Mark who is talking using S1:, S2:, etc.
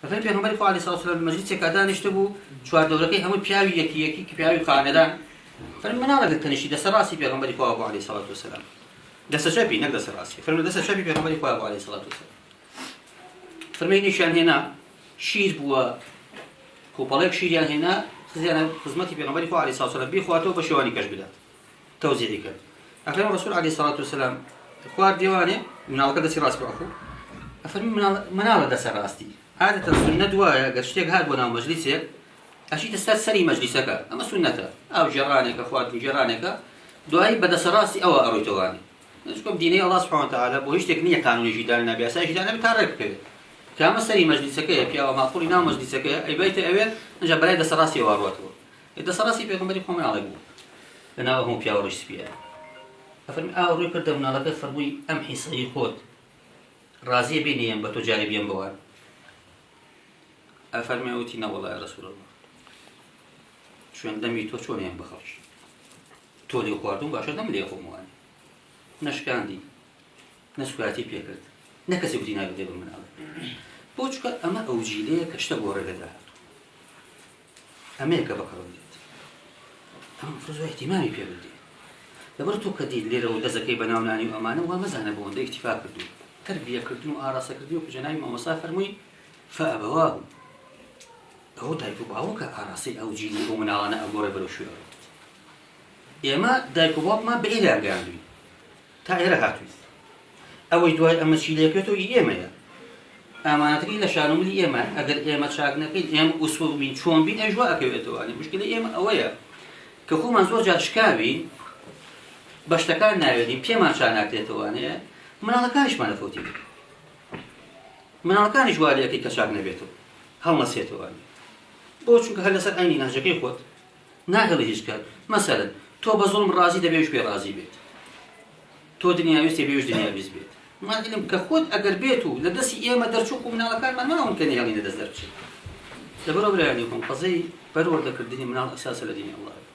S1: ففرمي پیغمبر خو علیه الصلاة والسلام مجلس کادانشته بو چوار دورکی همون پیاوی یکی که پیاوی خاندان فرمي من على تنشي دس راسي پیغمبر خو ابو علیه الصلاة والسلام دس شبي نقدر راسي فرمي دس شبي پیغمبر خو ابو علیه الصلاة والسلام فرمي نشان هنا شير بو كوبالك شير يعني هنا خزيانه خدمتي پیغمبر خو علیه الصلاة والسلام بي خواتو بشواني كش بدات توزيع ذكر أفهم الرسول عليه الصلاة والسلام خوار ديوانه من على كذا سراس بأخو أفهم من على دس راستي عادة السنة دواء قد شتيك هاد بنا مجلسك أشي تستاذ سري مجلسك أما سنته أو جيرانك أخوات جيرانك دواء بدا سراسي أو أروتواني نشكم ديني الله سبحانه وتعالى بوهيش تكنية قانون جدالنا بأساس جدالنا بتعرف كذا كما سري مجلسك يا أو معقول نام مجلسك أي بيت أول نجا بلاي دس راسي وأروته دس راسي بيكم بديكم من على جوا أنا هم بياورش سبيا أفرمي روي كرده من على فرمي أمحي صغير خود رازي بيني يم بتجارب يم بوار أفرمي أوتينا والله يا رسول الله شو عندما يتوه شو نيم بخرج تولي قواردون باشر دم ليه خمواني نشكاندي نسكاتي بيكرد نكسي بدينا يبدأ من على بوشكا أما أوجيليه كشتبوا رجلا أمريكا بكروديت أما فرزوا اهتمامي بيبدي لبرتو كدي اللي رو دزكي بناوناني وأمانة ومزانا بون ده اكتفاء كردو تربية كردو وآراسة كردو وكجناي ومسافر موي فأبواه هو دايكو باوكا آراسي أو جيني ومناوانا أقوري بلوشوية إما دايكو باب ما بإله أرقاندوي تائرة هاتوي أو يدواي أما شيليكيتو إيما يا أمانتك إلا شانو ملي إيما أقل إيما تشاقناكين إيما أسوه بين شون بين أجواء كيوتواني مشكلة إيما أويا كخو منزور جار شكاوي باشتكار ناويدين بيمان شاناكتواني مناڵەکانیشمان دەفەوتی مناڵەکانیش واریەکەی کە چاک نەبێتەوە هەڵمەسێتەوەوانی بۆ چونکە هەر لەسەر ئاینی ناهجەکەی خۆت ناهێڵی هیچ کات مەسەلەن تۆ بە زوڵم ڕازی دەبێویش پێ ڕازی بێت تۆ دنیاویست دەبێویش دنیاویست بێت مادەم کە خۆت ئەگەر بێت و لە دەستی ئێمە دەرچووک و مناڵەکانمان مەناون کە نێڵینە دەست دەربچێت لەبەرەوە برایانی خۆم قەزەی پەروەردەکردنی مناڵ ئەساسە لە دینی ئەڵڵا